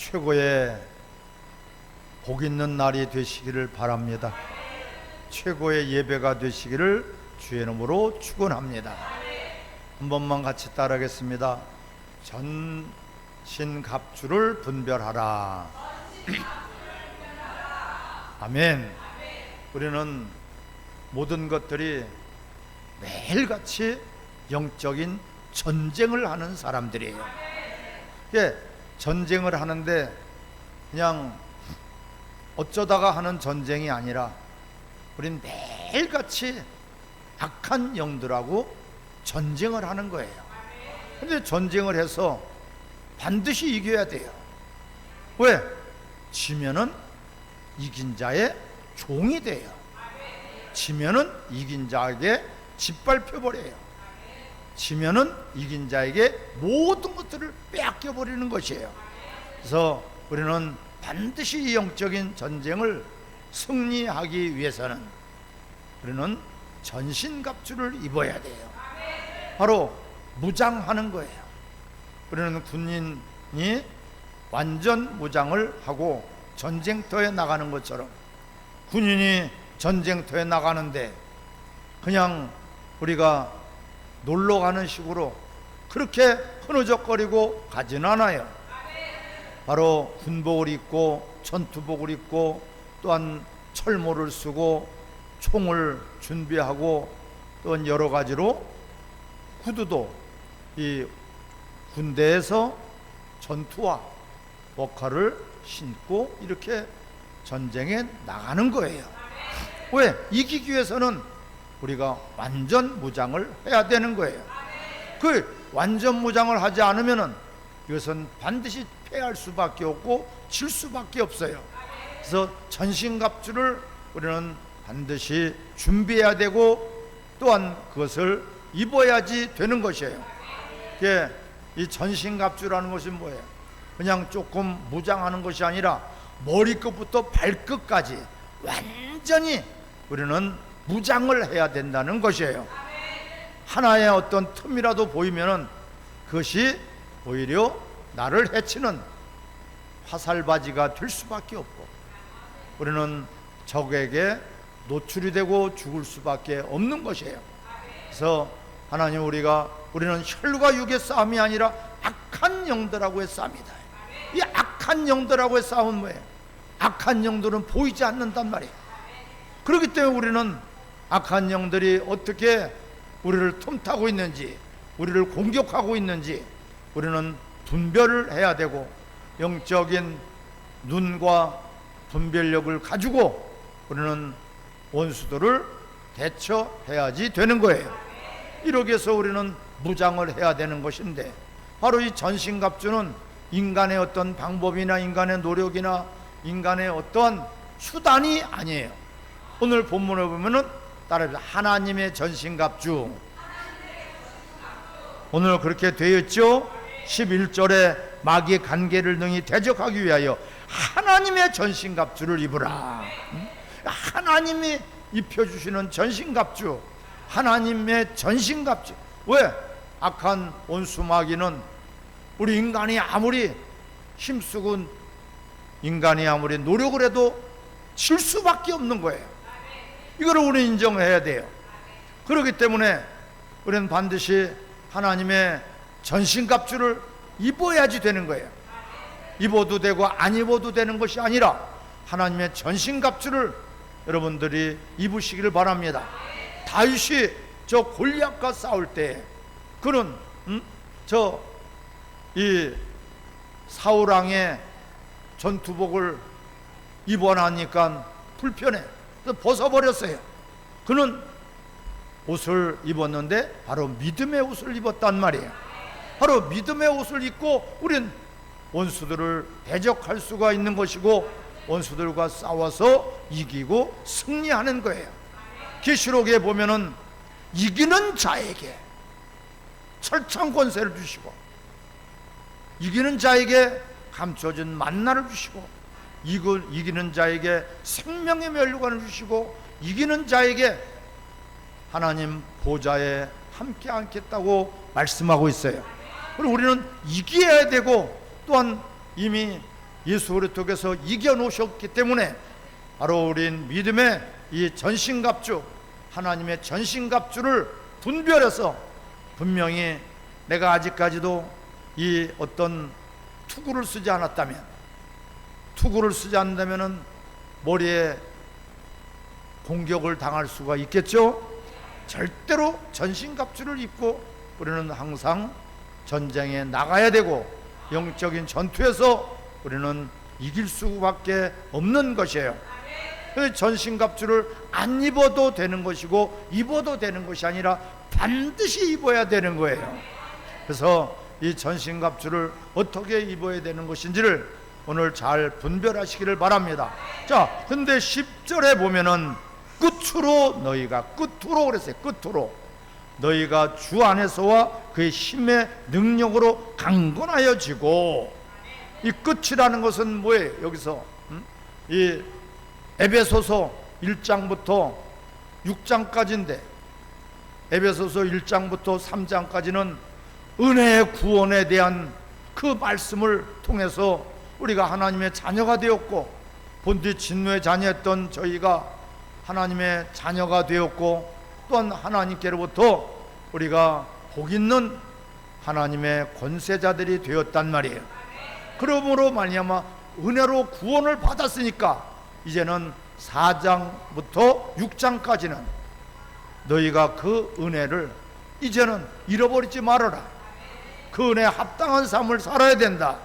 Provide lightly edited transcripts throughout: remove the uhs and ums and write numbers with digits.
최고의 복 있는 날이 되시기를 바랍니다. 최고의 예배가 되시기를 주의 이름으로 축원합니다. 한 번만 같이 따라하겠습니다. 전신갑주를 분별하라. 아멘. 우리는 모든 것들이 매일같이 영적인 전쟁을 하는 사람들이에요. 전쟁을 하는데 그냥 어쩌다가 하는 전쟁이 아니라 우린 매일같이 악한 영들하고 전쟁을 하는 거예요. 근데 전쟁을 해서 반드시 이겨야 돼요. 왜? 지면은 이긴 자의 종이 돼요. 지면은 이긴 자에게 짓밟혀 버려요. 지면은 이긴 자에게 모든 것들을 빼앗겨 버리는 것이에요. 그래서 우리는 반드시 이 영적인 전쟁을 승리하기 위해서는 우리는 전신갑주를 입어야 돼요. 바로 무장하는 거예요. 우리는 군인이 완전 무장을 하고 전쟁터에 나가는 것처럼, 군인이 전쟁터에 나가는데 그냥 우리가 놀러 가는 식으로 그렇게 흐느적거리고 가지는 않아요. 바로 군복을 입고 전투복을 입고 또한 철모를 쓰고 총을 준비하고 또한 여러 가지로 구두도 이 군대에서 전투화 복화를 신고 이렇게 전쟁에 나가는 거예요. 왜? 이기기 위해서는 우리가 완전 무장을 해야 되는 거예요. 그 완전 무장을 하지 않으면은 이것은 반드시 패할 수밖에 없고 질 수밖에 없어요. 그래서 전신갑주를 우리는 반드시 준비해야 되고 또한 그것을 입어야지 되는 것이에요. 이 전신갑주라는 것이 뭐예요? 그냥 조금 무장하는 것이 아니라 머리끝부터 발끝까지 완전히 우리는 무장을 해야 된다는 것이에요. 하나의 어떤 틈이라도 보이면은 그것이 오히려 나를 해치는 화살바지가 될 수밖에 없고 우리는 적에게 노출이 되고 죽을 수밖에 없는 것이에요. 그래서 하나님 우리는 혈과 육의 싸움이 아니라 악한 영들하고의 싸움이다. 이 악한 영들하고의 싸움은 뭐예요? 악한 영들은 보이지 않는단 말이에요. 그렇기 때문에 우리는 악한 영들이 어떻게 우리를 틈타고 있는지, 우리를 공격하고 있는지 우리는 분별을 해야 되고 영적인 눈과 분별력을 가지고 우리는 원수들을 대처해야지 되는 거예요. 이렇게 해서 우리는 무장을 해야 되는 것인데, 바로 이 전신갑주는 인간의 어떤 방법이나 인간의 노력이나 인간의 어떤 수단이 아니에요. 오늘 본문에 보면은 따라해서 하나님의 전신갑주, 오늘 그렇게 되어 있죠. 11절에 마귀의 간계를 능히 대적하기 위하여 하나님의 전신갑주를 입으라. 하나님이 입혀주시는 전신갑주, 하나님의 전신갑주. 왜? 악한 원수 마귀는 우리 인간이 아무리 힘쓰고 인간이 아무리 노력을 해도 질 수밖에 없는 거예요. 이거를 우리는 인정해야 돼요. 그렇기 때문에 우리는 반드시 하나님의 전신갑주를 입어야지 되는 거예요. 입어도 되고 안 입어도 되는 것이 아니라 하나님의 전신갑주를 여러분들이 입으시기를 바랍니다. 다윗이 저 골리앗과 싸울 때 그는 이 사울왕의 전투복을 입어놨으니까 불편해. 그래서 벗어버렸어요. 그는 옷을 입었는데 바로 믿음의 옷을 입었단 말이에요. 바로 믿음의 옷을 입고 우린 원수들을 대적할 수가 있는 것이고 원수들과 싸워서 이기고 승리하는 거예요. 계시록에 보면은 이기는 자에게 철창 권세를 주시고 이기는 자에게 감춰진 만나를 주시고 이기는 자에게 생명의 멸류관을 주시고 이기는 자에게 하나님 보좌에 함께 앉겠다고 말씀하고 있어요. 그리고 우리는 이겨야 되고 또한 이미 예수 그리스도께서 이겨놓으셨기 때문에 바로 우린 믿음의 이 전신갑주, 하나님의 전신갑주를 분별해서 분명히 내가 아직까지도 이 어떤 투구를 쓰지 않았다면, 투구를 쓰지 않는다면 머리에 공격을 당할 수가 있겠죠. 절대로 전신갑주를 입고 우리는 항상 전쟁에 나가야 되고 영적인 전투에서 우리는 이길 수밖에 없는 것이에요. 전신갑주를 안 입어도 되는 것이고 입어도 되는 것이 아니라 반드시 입어야 되는 거예요. 그래서 이 전신갑주를 어떻게 입어야 되는 것인지를 오늘 잘 분별하시기를 바랍니다. 자, 근데 10절에 보면은 끝으로 너희가, 끝으로 그랬어요. 끝으로 너희가 주 안에서와 그의 힘의 능력으로 강건하여지고, 이 끝이라는 것은 뭐예요? 여기서 이 에베소서 1장부터 6장까지인데, 에베소서 1장부터 3장까지는 은혜의 구원에 대한 그 말씀을 통해서 우리가 하나님의 자녀가 되었고, 본디 진노의 자녀였던 저희가 하나님의 자녀가 되었고, 또한 하나님께로부터 우리가 복 있는 하나님의 권세자들이 되었단 말이에요. 그러므로 말미암아 은혜로 구원을 받았으니까 이제는 4장부터 6장까지는 너희가 그 은혜를 이제는 잃어버리지 말아라. 그 은혜에 합당한 삶을 살아야 된다.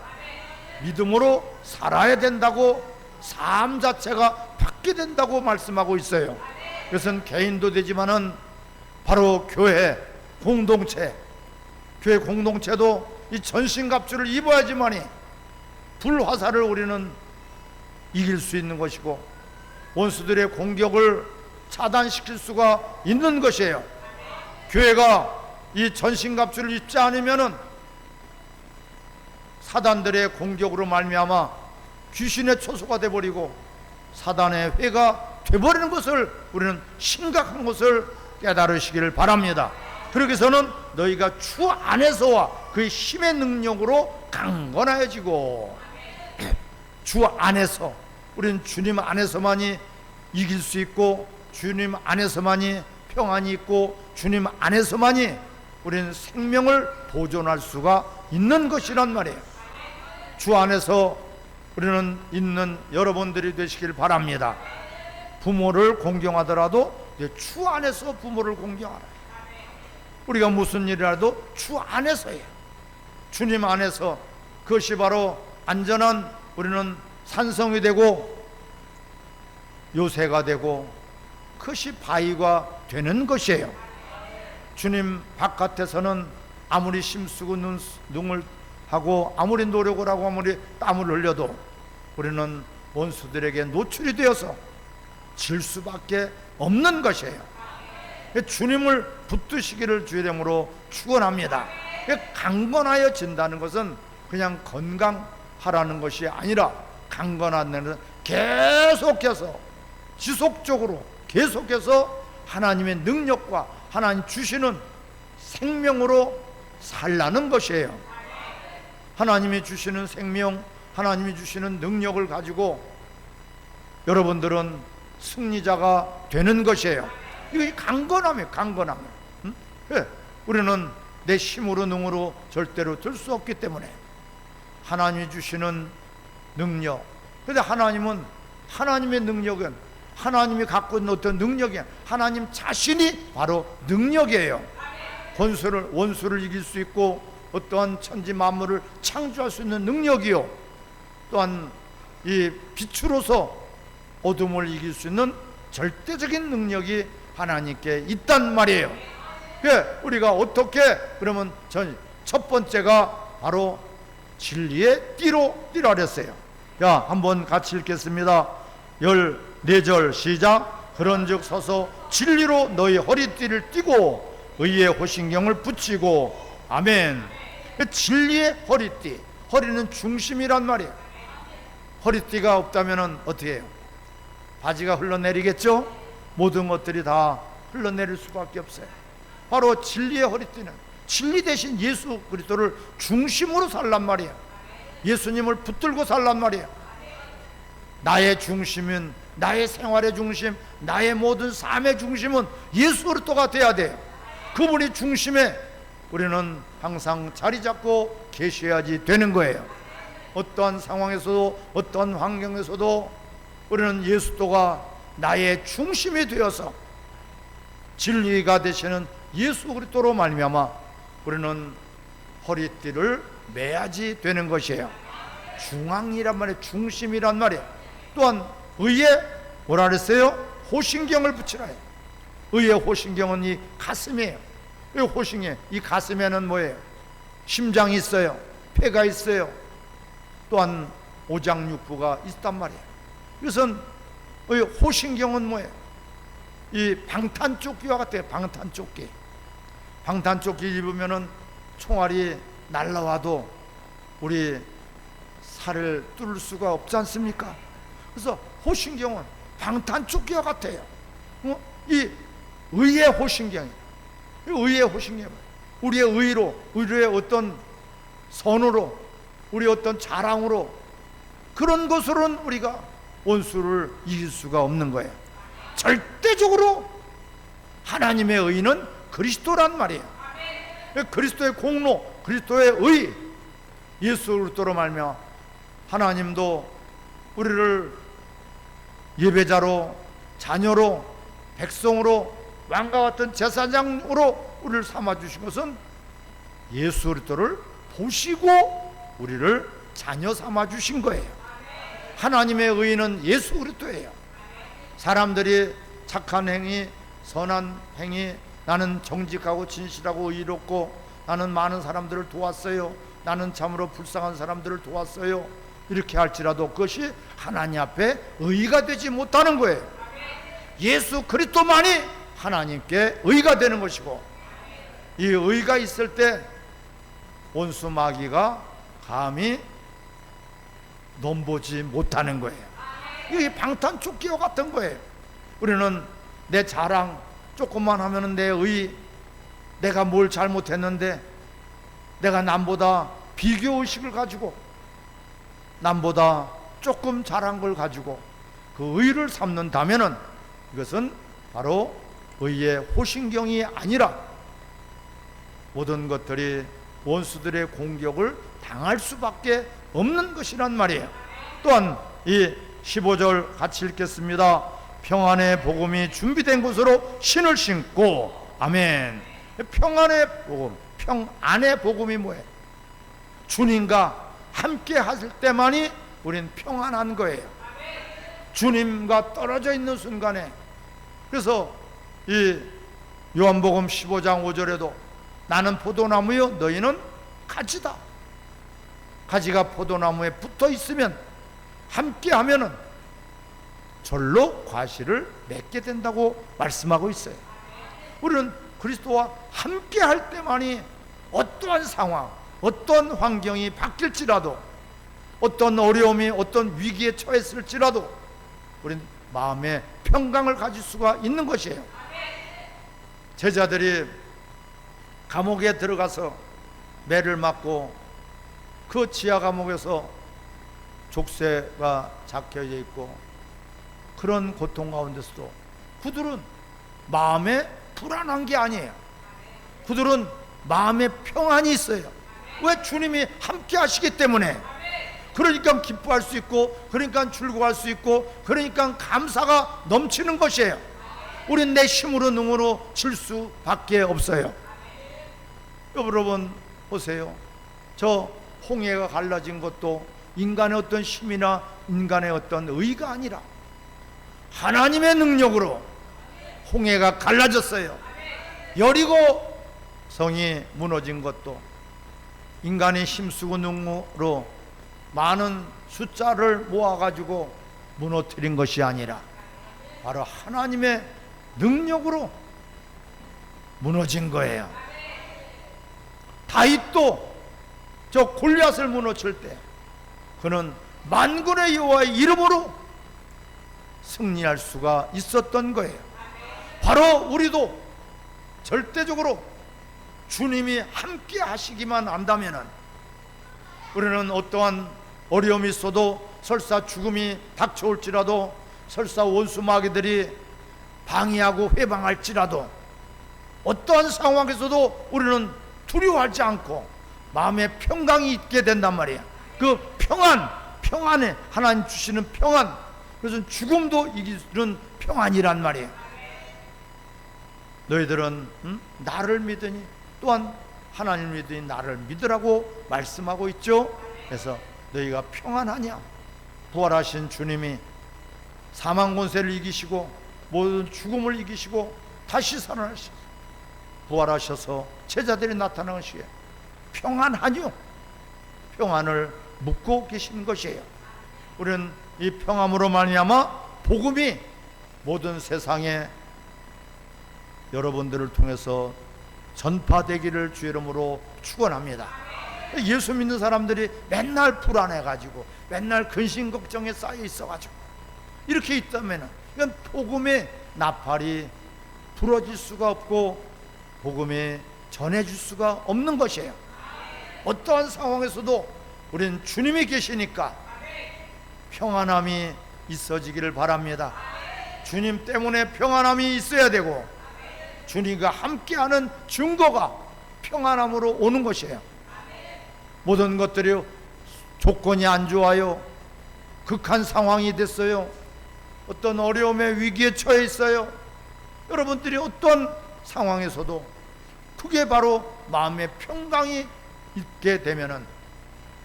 믿음으로 살아야 된다고, 삶 자체가 바뀌게 된다고 말씀하고 있어요. 그것은 개인도 되지만은 바로 교회 공동체, 교회 공동체도 이 전신갑주를 입어야지만이 불화살을 우리는 이길 수 있는 것이고 원수들의 공격을 차단시킬 수가 있는 것이에요. 교회가 이 전신갑주를 입지 않으면은 사단들의 공격으로 말미암아 귀신의 초소가 되어버리고 사단의 회가 되어버리는 것을 우리는 심각한 것을 깨달으시기를 바랍니다. 그러기 위해서는 너희가 주 안에서와 그의 힘의 능력으로 강건하여지고, 주 안에서, 우리는 주님 안에서만이 이길 수 있고 주님 안에서만이 평안이 있고 주님 안에서만이 우리는 생명을 보존할 수가 있는 것이란 말이에요. 주 안에서 우리는 있는 여러분들이 되시길 바랍니다. 부모를 공경하더라도 주 안에서 부모를 공경하라. 우리가 무슨 일이라도 주 안에서예요. 주님 안에서, 그것이 바로 안전한 우리는 산성이 되고 요새가 되고 그것이 바위가 되는 것이에요. 주님 바깥에서는 아무리 힘쓰고 눈을 하고 아무리 노력을 하고 아무리 땀을 흘려도 우리는 원수들에게 노출이 되어서 질 수밖에 없는 것이에요. 주님을 붙드시기를 주의 이름으로 축원합니다. 강건하여 진다는 것은 그냥 건강하라는 것이 아니라, 강건하다는 것은 계속해서 지속적으로 계속해서 하나님의 능력과 하나님 주시는 생명으로 살라는 것이에요. 하나님이 주시는 생명, 하나님이 주시는 능력을 가지고 여러분들은 승리자가 되는 것이에요. 이게 강건함이에요. 강건함. 응? 우리는 내 힘으로 능으로 절대로 들 수 없기 때문에 하나님이 주시는 능력, 그런데 하나님은, 하나님의 능력은 하나님이 갖고 있는 어떤 능력이 하나님 자신이 바로 능력이에요. 원수를 이길 수 있고 어떠한 천지 만물을 창조할 수 있는 능력이요, 또한 이 빛으로서 어둠을 이길 수 있는 절대적인 능력이 하나님께 있단 말이에요. 우리가 어떻게, 그러면 첫 번째가 바로 진리의 띠로 뛰라 그랬어요. 자, 한번 같이 읽겠습니다. 14절 시작. 그런즉 서서 진리로 너희 허리띠를 띠고 의의 호신경을 붙이고. 아멘. 진리의 허리띠, 허리는 중심이란 말이에요. 허리띠가 없다면 어떻게 해요? 바지가 흘러내리겠죠? 모든 것들이 다 흘러내릴 수밖에 없어요. 바로 진리의 허리띠는 진리 대신 예수 그리스도를 중심으로 살란 말이에요. 예수님을 붙들고 살란 말이에요. 나의 중심은, 나의 생활의 중심, 나의 모든 삶의 중심은 예수 그리스도가 돼야 돼요. 그분이 중심에 우리는 항상 자리 잡고 계셔야지 되는 거예요. 어떠한 상황에서도, 어떠한 환경에서도 우리는 예수도가 나의 중심이 되어서 진리가 되시는 예수 그리스도로 말미암아 우리는 허리띠를 매야지 되는 것이에요. 중앙이란 말이에요. 중심이란 말이에요. 또한 의에 뭐라 그랬어요? 호신경을 붙이라 해요. 의의 호신경은 이 가슴이에요. 이 호신경, 이 가슴에는 뭐예요? 심장이 있어요. 폐가 있어요. 또한 오장육부가 있단 말이에요. 그래서 이 호신경은 뭐예요? 이 방탄조끼와 같아요. 방탄조끼. 방탄조끼 입으면은 총알이 날라와도 우리 살을 뚫을 수가 없지 않습니까? 그래서 호신경은 방탄조끼와 같아요. 이 의의 호신경이에요. 의의 호신경, 우리의 의로, 우리의 어떤 선으로, 우리의 어떤 자랑으로, 그런 것으로는 우리가 원수를 이길 수가 없는 거예요. 절대적으로 하나님의 의는 그리스도란 말이에요. 그리스도의 공로, 그리스도의 의, 예수 그리스도로 말미암아 하나님도 우리를 예배자로, 자녀로, 백성으로, 왕과 같은 제사장으로 우리를 삼아주신 것은 예수 그리스도를 보시고 우리를 자녀 삼아주신 거예요. 하나님의 의는 예수 그리스도예요. 사람들이 착한 행위, 선한 행위, 나는 정직하고 진실하고 의롭고 나는 많은 사람들을 도왔어요, 나는 참으로 불쌍한 사람들을 도왔어요, 이렇게 할지라도 그것이 하나님 앞에 의가 되지 못하는 거예요. 예수 그리스도만이 하나님께 의가 되는 것이고, 이 의가 있을 때 원수 마귀가 감히 넘보지 못하는 거예요. 이게 방탄조끼와 같은 거예요. 우리는 내 자랑 조금만 하면은 내 의, 내가 뭘 잘못했는데, 내가 남보다 비교의식을 가지고, 남보다 조금 잘한 걸 가지고 그 의를 삼는다면은 이것은 바로 의의 호신경이 아니라 모든 것들이 원수들의 공격을 당할 수밖에 없는 것이란 말이에요. 또한 이 15절 같이 읽겠습니다. 평안의 복음이 준비된 곳으로 신을 신고, 아멘. 평안의 복음, 평안의 복음이 뭐예요? 주님과 함께 하실 때만이 우린 평안한 거예요. 주님과 떨어져 있는 순간에. 그래서 이 요한복음 15장 5절에도 나는 포도나무요 너희는 가지다. 가지가 포도나무에 붙어 있으면, 함께 하면은 절로 과실을 맺게 된다고 말씀하고 있어요. 우리는 그리스도와 함께 할 때만이 어떠한 상황, 어떤 환경이 바뀔지라도, 어떤 어려움이, 어떤 위기에 처했을지라도 우리는 마음의 평강을 가질 수가 있는 것이에요. 제자들이 감옥에 들어가서 매를 맞고 그 지하 감옥에서 족쇄가 잡혀져 있고 그런 고통 가운데서도 그들은 마음에 불안한 게 아니에요. 그들은 마음에 평안이 있어요. 왜? 주님이 함께 하시기 때문에. 그러니까 기뻐할 수 있고, 그러니까 즐거워할 수 있고, 그러니까 감사가 넘치는 것이에요. 우린 내 힘으로 능으로 질 수밖에 없어요. 여러분 보세요. 저 홍해가 갈라진 것도 인간의 어떤 힘이나 인간의 어떤 의가 아니라 하나님의 능력으로 홍해가 갈라졌어요. 여리고 성이 무너진 것도 인간의 힘쓰고 능으로 많은 숫자를 모아가지고 무너뜨린 것이 아니라 바로 하나님의 능력으로 무너진 거예요. 다윗도 저 골리앗을 무너뜨릴 때 그는 만군의 여호와의 이름으로 승리할 수가 있었던 거예요. 바로 우리도 절대적으로 주님이 함께 하시기만 한다면은 우리는 어떠한 어려움이 있어도, 설사 죽음이 닥쳐올지라도, 설사 원수 마귀들이 방해하고 회방할지라도, 어떠한 상황에서도 우리는 두려워하지 않고 마음의 평강이 있게 된단 말이야. 그 평안에 하나님 주시는 평안, 그것은 죽음도 이기는 평안이란 말이야. 너희들은 나를 믿으니 또한 하나님을 믿으니 나를 믿으라고 말씀하고 있죠. 그래서 너희가 평안하냐? 부활하신 주님이 사망 권세를 이기시고 모든 죽음을 이기시고 다시 살아나셔서 부활하셔서 제자들이 나타나는 시에 평안하뇨? 평안을 묻고 계신 것이에요. 우리는 이 평안으로 말미암아 복음이 모든 세상에 여러분들을 통해서 전파되기를 주 이름으로 축원합니다. 예수 믿는 사람들이 맨날 불안해가지고 맨날 근심 걱정에 쌓여 있어가지고 이렇게 있다면 이건 복음의 나팔이 불어질 수가 없고 복음이 전해줄 수가 없는 것이에요. 어떠한 상황에서도 우리는 주님이 계시니까 평안함이 있어지기를 바랍니다. 주님 때문에 평안함이 있어야 되고 주님과 함께하는 증거가 평안함으로 오는 것이에요. 모든 것들이 조건이 안 좋아요. 극한 상황이 됐어요. 어떤 어려움의 위기에 처해 있어요. 여러분들이 어떤 상황에서도 그게 바로 마음의 평강이 있게 되면은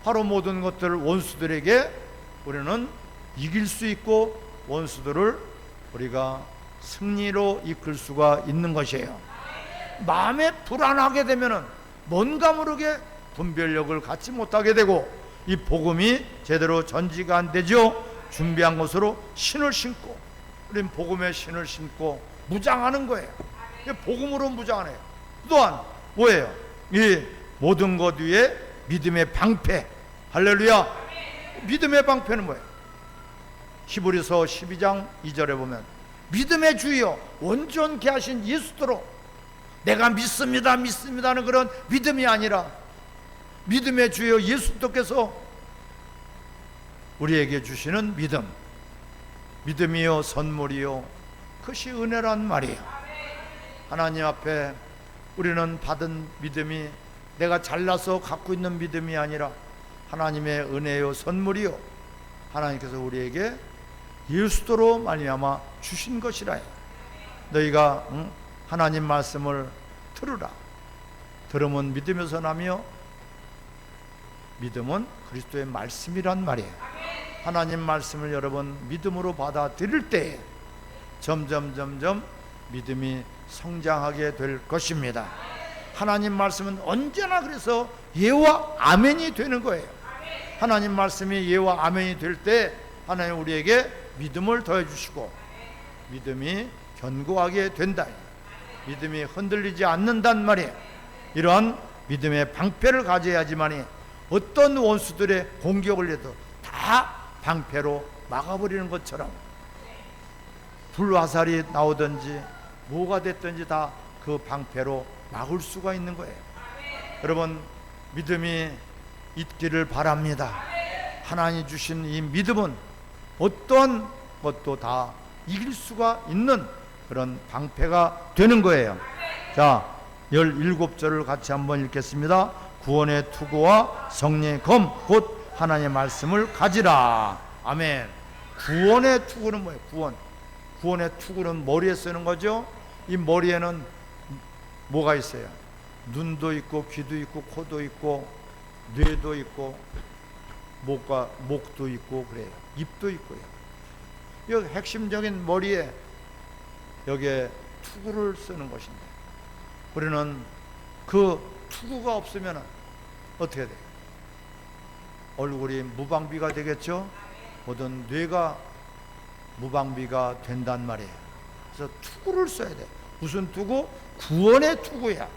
바로 모든 것들을 원수들에게 우리는 이길 수 있고 원수들을 우리가 승리로 이끌 수가 있는 것이에요. 마음에 불안하게 되면은 뭔가 모르게 분별력을 갖지 못하게 되고 이 복음이 제대로 전지가 안 되죠. 준비한 것으로 신을 신고 우리는 복음의 신을 신고 무장하는 거예요. 복음으로 무장하네요. 또한 뭐예요? 이 모든 것 위에 믿음의 방패. 할렐루야. 믿음의 방패는 뭐예요? 히브리서 12장 2절에 보면 믿음의 주여 온전케 하신 예수도로, 내가 믿습니다 믿습니다는 그런 믿음이 아니라 믿음의 주여 예수도께서 우리에게 주시는 믿음, 믿음이요 선물이요 그것이 은혜란 말이에요. 하나님 앞에 우리는 받은 믿음이 내가 잘나서 갖고 있는 믿음이 아니라 하나님의 은혜요 선물이요 하나님께서 우리에게 예수도로 말미암아 주신 것이라. 너희가 하나님 말씀을 들으라. 들으면 믿음에서 나며 믿음은 그리스도의 말씀이란 말이에요. 하나님 말씀을 여러분 믿음으로 받아들일 때 점점 믿음이 성장하게 될 것입니다. 하나님 말씀은 언제나 그래서 예와 아멘이 되는 거예요. 하나님 말씀이 예와 아멘이 될 때 하나님 우리에게 믿음을 더해 주시고 믿음이 견고하게 된다. 믿음이 흔들리지 않는단 말이에요. 이러한 믿음의 방패를 가져야지만이 어떤 원수들의 공격을 해도 다 방패로 막아버리는 것처럼 불화살이 나오든지 뭐가 됐든지 다 그 방패로 막을 수가 있는 거예요. 여러분 믿음이 있기를 바랍니다. 하나님 주신 이 믿음은 어떤 것도 다 이길 수가 있는 그런 방패가 되는 거예요. 자, 17절을 같이 한번 읽겠습니다. 구원의 투구와 성령의 검 곧 하나님의 말씀을 가지라. 아멘. 구원의 투구는 뭐예요? 구원의 투구는 머리에 쓰는 거죠. 이 머리에는 뭐가 있어요? 눈도 있고 귀도 있고 코도 있고 뇌도 있고 목도 있고 그래요. 입도 있고요. 여기 핵심적인 머리에 여기에 투구를 쓰는 것인데 우리는 그 투구가 없으면 어떻게 돼요? 얼굴이 무방비가 되겠죠? 모든 뇌가 무방비가 된단 말이에요. 그래서 투구를 써야 돼요. 무슨 투구? 구원의 투구야.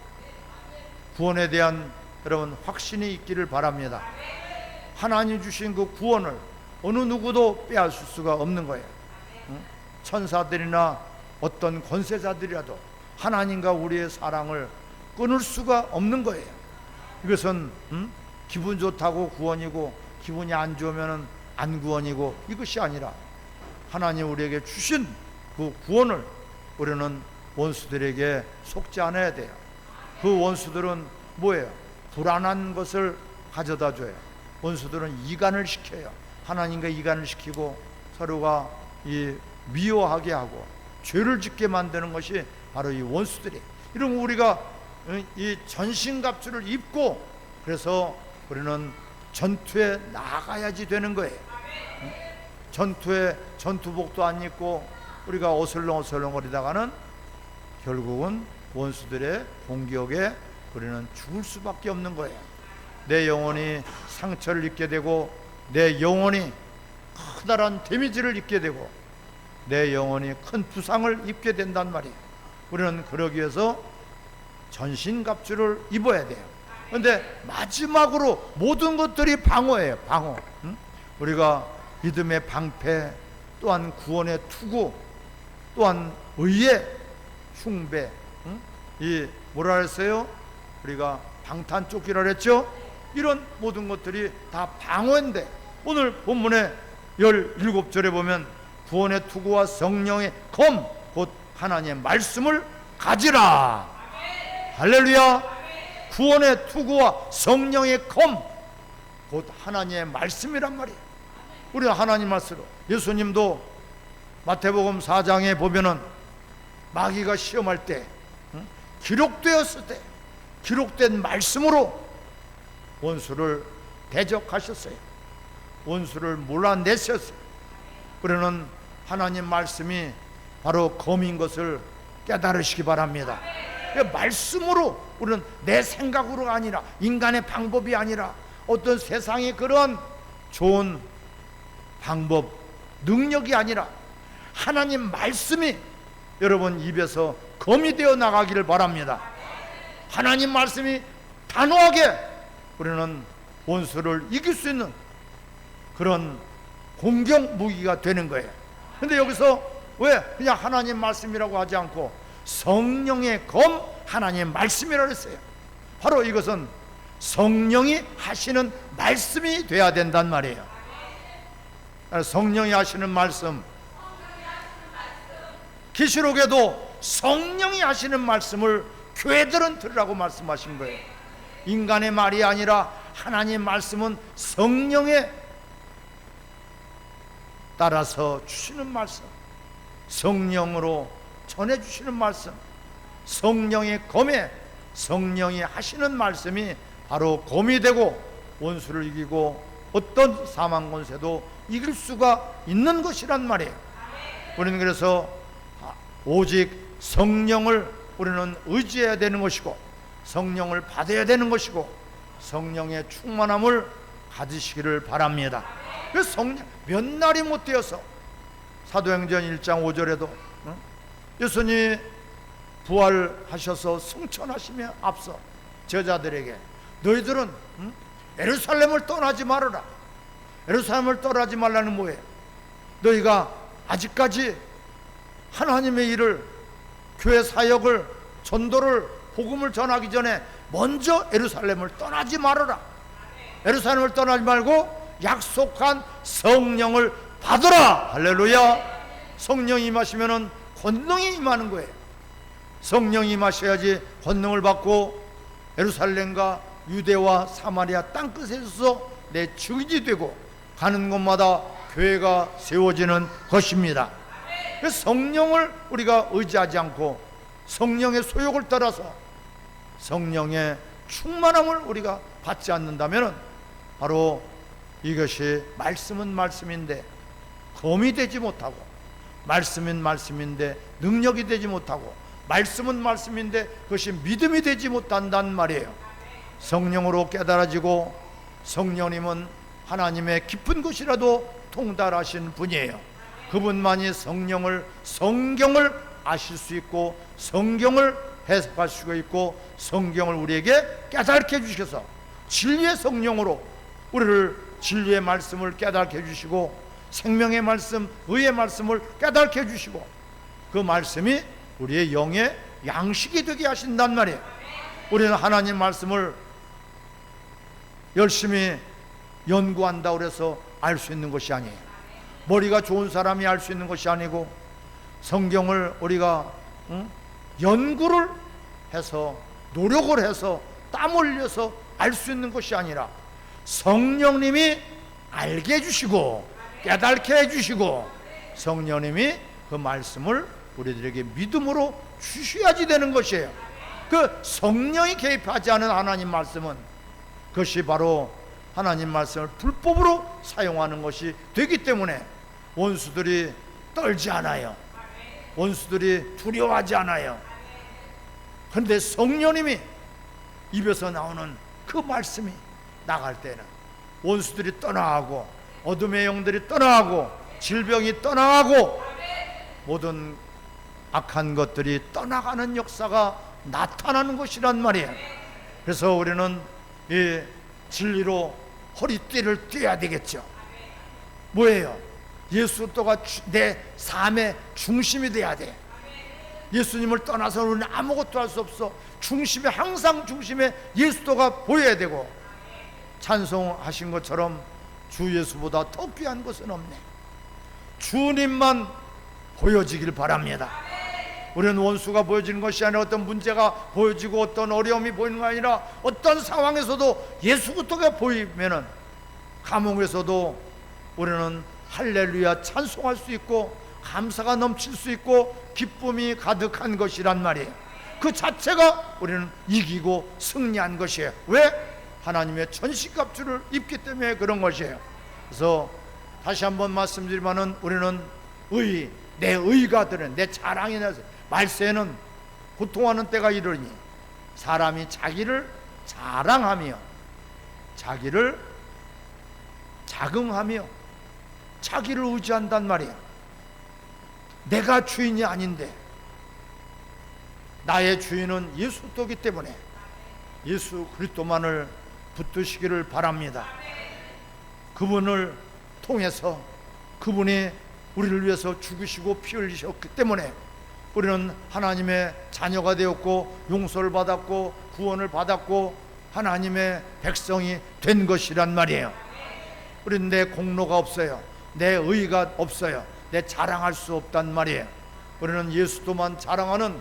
구원에 대한 여러분 확신이 있기를 바랍니다. 하나님 주신 그 구원을 어느 누구도 빼앗을 수가 없는 거예요. 천사들이나 어떤 권세자들이라도 하나님과 우리의 사랑을 끊을 수가 없는 거예요. 이것은 기분 좋다고 구원이고 기분이 안 좋으면 안구원이고 이것이 아니라 하나님 우리에게 주신 그 구원을 우리는 원수들에게 속지 않아야 돼요. 그 원수들은 뭐예요? 불안한 것을 가져다 줘요. 원수들은 이간을 시켜요. 하나님과 이간을 시키고 서로가 미워하게 하고 죄를 짓게 만드는 것이 바로 이 원수들이에요. 이런 우리가 이 전신갑주를 입고 그래서 우리는 전투에 나가야지 되는 거예요. 전투에 전투복도 안 입고 우리가 어슬렁어슬렁 거리다가는 결국은 원수들의 공격에 우리는 죽을 수밖에 없는 거예요. 내 영혼이 상처를 입게 되고 내 영혼이 커다란 데미지를 입게 되고 내 영혼이 큰 부상을 입게 된단 말이에요. 우리는 그러기 위해서 전신갑주를 입어야 돼요. 그런데 마지막으로 모든 것들이 방어예요. 방어. 우리가 믿음의 방패, 또한 구원의 투구, 또한 의의 흉배, 이 뭐라 그랬어요? 우리가 방탄조끼라 그랬죠? 이런 모든 것들이 다 방어인데 오늘 본문의 17절에 보면 구원의 투구와 성령의 검 곧 하나님의 말씀을 가지라. 할렐루야. 구원의 투구와 성령의 검 곧 하나님의 말씀이란 말이에요. 우리가 하나님 말씀으로, 예수님도 마태복음 4장에 보면은 마귀가 시험할 때 기록되었을 때 기록된 말씀으로 원수를 대적하셨어요. 원수를 몰아내셨어요. 우리는 하나님 말씀이 바로 검인 것을 깨달으시기 바랍니다. 말씀으로 우리는 내 생각으로가 아니라 인간의 방법이 아니라 어떤 세상의 그런 좋은 방법, 능력이 아니라 하나님 말씀이 여러분 입에서 검이 되어 나가기를 바랍니다. 하나님 말씀이 단호하게 우리는 원수를 이길 수 있는 그런 공격 무기가 되는 거예요. 근데 여기서 왜 그냥 하나님 말씀이라고 하지 않고 성령의 검 하나님의 말씀이라고 했어요. 바로 이것은 성령이 하시는 말씀이 돼야 된단 말이에요. 성령이 하시는 말씀, 계시록에도 성령이 하시는 말씀을 교회들은 들으라고 말씀하신 거예요. 인간의 말이 아니라 하나님의 말씀은 성령에 따라서 주시는 말씀, 성령으로 전해주시는 말씀, 성령의 검에 성령이 하시는 말씀이 바로 검이 되고 원수를 이기고 어떤 사망 권세도 이길 수가 있는 것이란 말이에요. 우리는 그래서 오직 성령을 우리는 의지해야 되는 것이고 성령을 받아야 되는 것이고 성령의 충만함을 가지시기를 바랍니다. 그래서 성령 몇 날이 못 되어서 사도행전 1장 5절에도 예수님이 부활하셔서 승천하시며 앞서 제자들에게 너희들은 예루살렘을 떠나지 말아라. 예루살렘을 떠나지 말라는 뭐예요? 너희가 아직까지 하나님의 일을, 교회 사역을, 전도를, 복음을 전하기 전에 먼저 예루살렘을 떠나지 말아라. 예루살렘을 떠나지 말고 약속한 성령을 받으라. 할렐루야. 성령이 임하시면은 권능이 임하는 거예요. 성령이 임하셔야지 권능을 받고 예루살렘과 유대와 사마리아 땅끝에 서서 내 증인이 되고 가는 곳마다 교회가 세워지는 것입니다. 그래서 성령을 우리가 의지하지 않고 성령의 소욕을 따라서 성령의 충만함을 우리가 받지 않는다면 바로 이것이 말씀은 말씀인데 검이 되지 못하고, 말씀은 말씀인데 능력이 되지 못하고, 말씀은 말씀인데 그것이 믿음이 되지 못한단 말이에요. 성령으로 깨달아지고 성령님은 하나님의 깊은 곳이라도 통달하신 분이에요. 그분만이 성령을, 성경을 아실 수 있고 성경을 해석할 수가 있고 성경을 우리에게 깨닫게 해주셔서 진리의 성령으로 우리를 진리의 말씀을 깨닫게 해주시고 생명의 말씀, 의의 말씀을 깨닫게 해주시고 그 말씀이 우리의 영의 양식이 되게 하신단 말이에요. 우리는 하나님 말씀을 열심히 연구한다 그래서 알 수 있는 것이 아니에요. 머리가 좋은 사람이 알 수 있는 것이 아니고, 성경을 우리가 연구를 해서 노력을 해서 땀 흘려서 알 수 있는 것이 아니라 성령님이 알게 해주시고 깨닫게 해주시고, 성령님이 그 말씀을 우리들에게 믿음으로 주셔야지 되는 것이에요. 그 성령이 개입하지 않은 하나님 말씀은, 그것이 바로 하나님 말씀을 불법으로 사용하는 것이 되기 때문에 원수들이 떨지 않아요. 원수들이 두려워하지 않아요. 그런데 성령님이 입에서 나오는 그 말씀이 나갈 때는 원수들이 떠나가고, 어둠의 영들이 떠나가고, 질병이 떠나가고, 모든 악한 것들이 떠나가는 역사가 나타나는 것이란 말이에요. 그래서 우리는 이 진리로 허리띠를 떼야 되겠죠. 뭐예요? 예수도가 내 삶의 중심이 돼야 돼. 예수님을 떠나서 우리는 아무것도 할 수 없어. 중심에, 항상 중심에 예수도가 보여야 되고, 찬송하신 것처럼 주 예수보다 더 귀한 것은 없네. 주님만 보여지길 바랍니다. 우리는 원수가 보여지는 것이 아니라, 어떤 문제가 보여지고 어떤 어려움이 보이는 거 아니라, 어떤 상황에서도 예수부터가 보이면은 감옥에서도 우리는 할렐루야 찬송할 수 있고, 감사가 넘칠 수 있고, 기쁨이 가득한 것이란 말이에요. 그 자체가 우리는 이기고 승리한 것이에요. 왜? 하나님의 전신갑주를 입기 때문에 그런 것이에요. 그래서 다시 한번 말씀드리면은, 우리는 내 의가 드는, 내 자랑이 나서 말세에는 고통하는 때가 이르니 사람이 자기를 자랑하며 자기를 자긍하며 자기를 의지한단 말이에요. 내가 주인이 아닌데, 나의 주인은 예수도기 때문에 예수 그리스도만을 붙드시기를 바랍니다. 그분을 통해서, 그분이 우리를 위해서 죽으시고 피 흘리셨기 때문에 우리는 하나님의 자녀가 되었고, 용서를 받았고, 구원을 받았고, 하나님의 백성이 된 것이란 말이에요. 우리는 내 공로가 없어요. 내 의가 없어요. 내 자랑할 수 없단 말이에요. 우리는 예수도만 자랑하는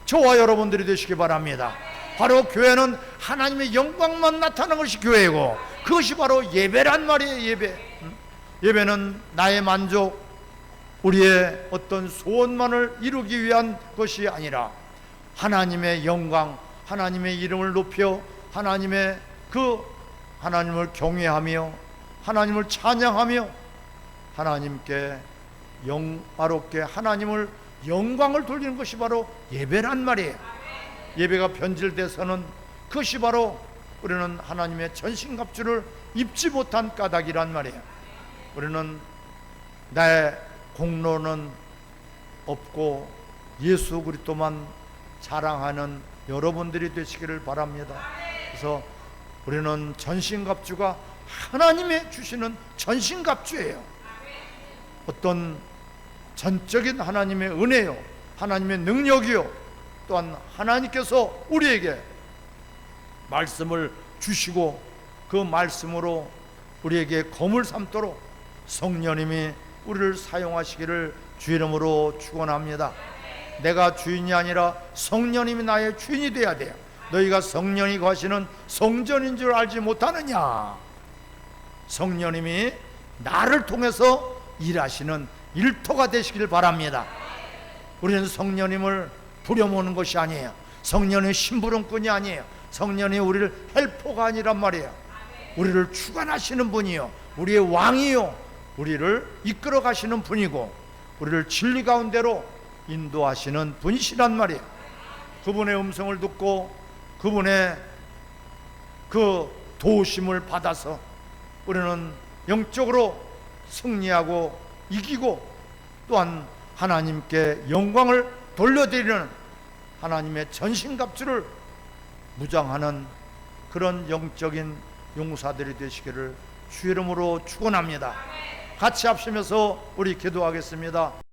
저와 여러분들이 되시기 바랍니다. 바로 교회는 하나님의 영광만 나타나는 것이 교회이고, 그것이 바로 예배란 말이에요. 예배는 나의 만족, 우리의 어떤 소원만을 이루기 위한 것이 아니라, 하나님의 영광, 하나님의 이름을 높여 하나님의 하나님을 경외하며 하나님을 찬양하며 하나님께 영화롭게 하나님을 영광을 돌리는 것이 바로 예배란 말이에요. 예배가 변질돼서는 그것이 바로 우리는 하나님의 전신갑주를 입지 못한 까닭이란 말이에요. 우리는 나의 공로는 없고 예수 그리스도만 자랑하는 여러분들이 되시기를 바랍니다. 그래서 우리는 전신갑주가 하나님의 주시는 전신갑주예요. 어떤 전적인 하나님의 은혜요, 하나님의 능력이요, 또한 하나님께서 우리에게 말씀을 주시고 그 말씀으로 우리에게 검을 삼도록 성령님이 우리를 사용하시기를 주 이름으로 축원합니다. 내가 주인이 아니라 성령님이 나의 주인이 되어야 돼요. 너희가 성령이 거하시는 성전인 줄 알지 못하느냐? 성령님이 나를 통해서 일하시는 일터가 되시길 바랍니다. 우리는 성령님을 부려모는 것이 아니에요. 성령의 심부름꾼이 아니에요. 성령이 우리를 헬퍼가 아니란 말이에요. 우리를 주관하시는 분이요, 우리의 왕이요, 우리를 이끌어 가시는 분이고, 우리를 진리 가운데로 인도하시는 분이시란 말이에요. 그분의 음성을 듣고 그분의 그 도우심을 받아서 우리는 영적으로 승리하고 이기고, 또한 하나님께 영광을 돌려드리는 하나님의 전신갑주를 무장하는 그런 영적인 용사들이 되시기를 주 이름으로 축원합니다. 같이 합심해서 우리 기도하겠습니다.